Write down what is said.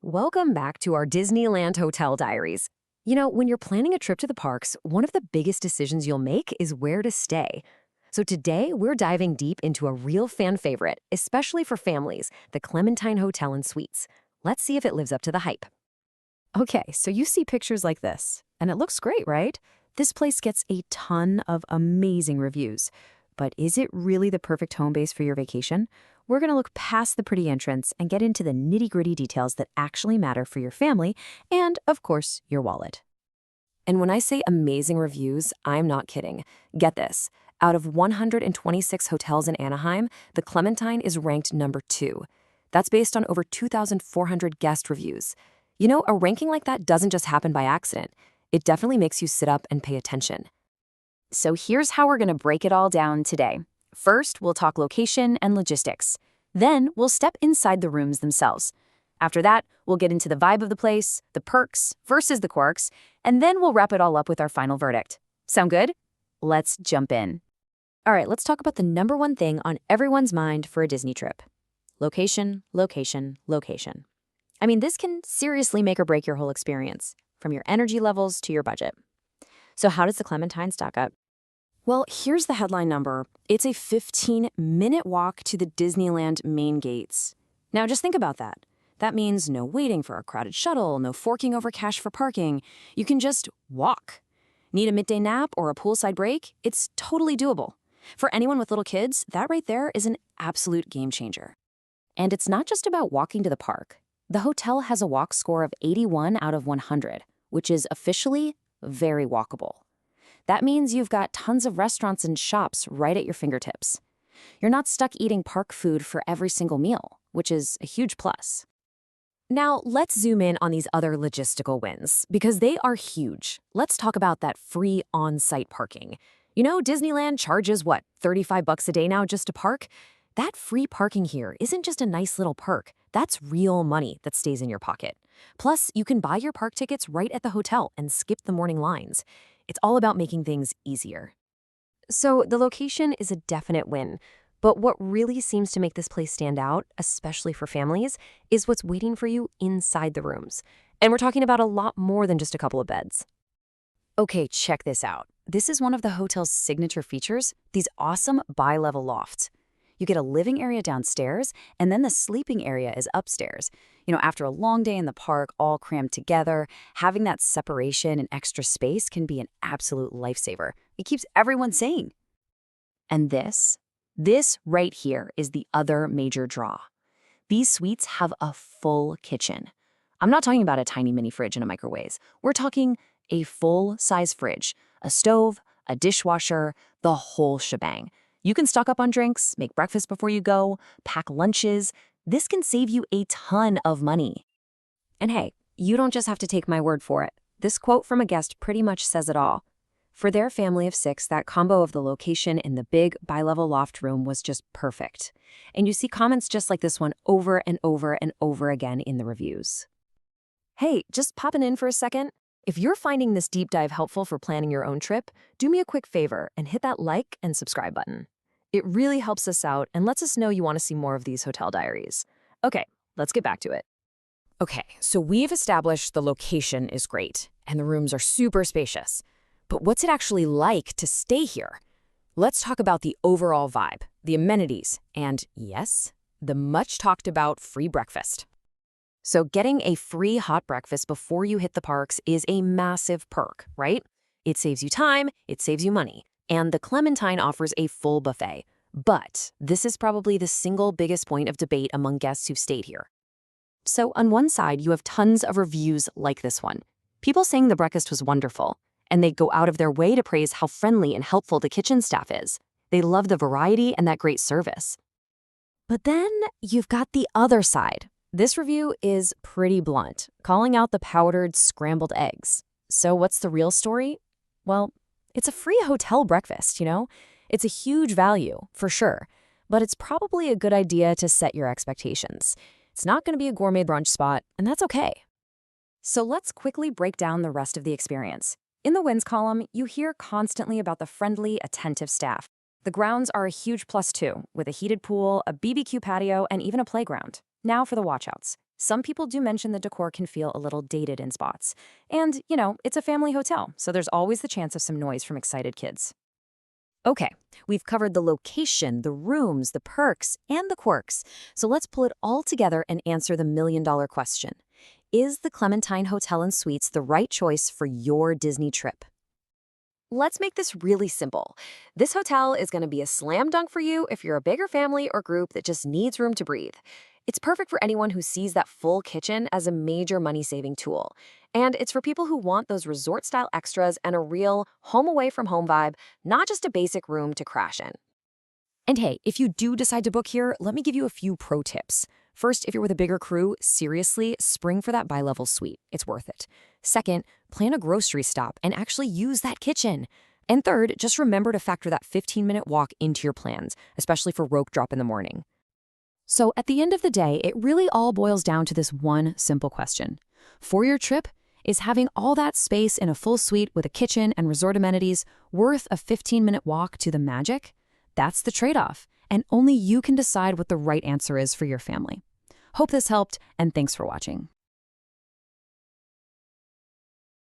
Welcome back to our Disneyland Hotel Diaries. When you're planning a trip to the parks, one of the biggest decisions you'll make is where to stay. So today, we're diving deep into a real fan favorite, especially for families, the Clementine Hotel and Suites. Let's see if it lives up to the hype. Okay, so you see pictures like this, and it looks great, right? This place gets a ton of amazing reviews. But is it really the perfect home base for your vacation? We're going to look past the pretty entrance and get into the nitty-gritty details that actually matter for your family and, of course, your wallet. And when I say amazing reviews, I'm not kidding. Get this. Out of 126 hotels in Anaheim, the Clementine is ranked number 2. That's based on over 2,400 guest reviews. A ranking like that doesn't just happen by accident. It definitely makes you sit up and pay attention. So here's how we're going to break it all down today. First, we'll talk location and logistics. Then, we'll step inside the rooms themselves. After that, we'll get into the vibe of the place, the perks versus the quirks, and then we'll wrap it all up with our final verdict. Sound good? Let's jump in. All right, let's talk about the number one thing on everyone's mind for a Disney trip. Location, location, location. This can seriously make or break your whole experience, from your energy levels to your budget. So how does the Clementine stack up? Well, here's the headline number. It's a 15-minute walk to the Disneyland main gates. Now, just think about that. That means no waiting for a crowded shuttle, no forking over cash for parking. You can just walk. Need a midday nap or a poolside break? It's totally doable. For anyone with little kids, that right there is an absolute game changer. And it's not just about walking to the park. The hotel has a walk score of 81 out of 100, which is officially very walkable. That means you've got tons of restaurants and shops right at your fingertips. You're not stuck eating park food for every single meal, which is a huge plus. Now, let's zoom in on these other logistical wins, because they are huge. Let's talk about that free on-site parking. Disneyland charges, what, $35 a day now just to park? That free parking here isn't just a nice little perk. That's real money that stays in your pocket. Plus, you can buy your park tickets right at the hotel and skip the morning lines. It's all about making things easier. So the location is a definite win. But what really seems to make this place stand out, especially for families, is what's waiting for you inside the rooms. And we're talking about a lot more than just a couple of beds. Okay, check this out. This is one of the hotel's signature features, these awesome bi-level lofts. You get a living area downstairs, and then the sleeping area is upstairs. After a long day in the park, all crammed together, having that separation and extra space can be an absolute lifesaver. It keeps everyone sane. And this right here is the other major draw. These suites have a full kitchen. I'm not talking about a tiny mini fridge and a microwave. We're talking a full-size fridge, a stove, a dishwasher, the whole shebang. You can stock up on drinks, make breakfast before you go, pack lunches. This can save you a ton of money. And hey, you don't just have to take my word for it. This quote from a guest pretty much says it all. For their family of 6, that combo of the location and the big bi-level loft room was just perfect. And you see comments just like this one over and over and over again in the reviews. Hey, just popping in for a second. If you're finding this deep dive helpful for planning your own trip, do me a quick favor and hit that like and subscribe button. It really helps us out and lets us know you want to see more of these hotel diaries. Okay, let's get back to it. Okay, so we've established the location is great and the rooms are super spacious. But what's it actually like to stay here? Let's talk about the overall vibe, the amenities, and yes, the much talked about free breakfast. So getting a free hot breakfast before you hit the parks is a massive perk, right? It saves you time, it saves you money. And the Clementine offers a full buffet. But this is probably the single biggest point of debate among guests who've stayed here. So on one side, you have tons of reviews like this one. People saying the breakfast was wonderful, and they go out of their way to praise how friendly and helpful the kitchen staff is. They love the variety and that great service. But then you've got the other side. This review is pretty blunt, calling out the powdered scrambled eggs. So what's the real story? Well, it's a free hotel breakfast, It's a huge value, for sure, but it's probably a good idea to set your expectations. It's not going to be a gourmet brunch spot, and that's okay. So let's quickly break down the rest of the experience. In the wins column, you hear constantly about the friendly, attentive staff. The grounds are a huge plus too, with a heated pool, a BBQ patio, and even a playground. Now for the watchouts. Some people do mention the decor can feel a little dated in spots. And, it's a family hotel, so there's always the chance of some noise from excited kids. Okay, we've covered the location, the rooms, the perks, and the quirks. So let's pull it all together and answer the million-dollar question. Is the Clementine Hotel and Suites the right choice for your Disney trip? Let's make this really simple. This hotel is going to be a slam dunk for you if you're a bigger family or group that just needs room to breathe. It's perfect for anyone who sees that full kitchen as a major money-saving tool. And it's for people who want those resort-style extras and a real home-away-from-home vibe, not just a basic room to crash in. And hey, if you do decide to book here, let me give you a few pro tips. First, if you're with a bigger crew, seriously, spring for that bi-level suite. It's worth it. Second, plan a grocery stop and actually use that kitchen. And third, just remember to factor that 15-minute walk into your plans, especially for rope drop in the morning. So at the end of the day, it really all boils down to this one simple question. For your trip, is having all that space in a full suite with a kitchen and resort amenities worth a 15-minute walk to the magic? That's the trade-off, and only you can decide what the right answer is for your family. Hope this helped, and thanks for watching.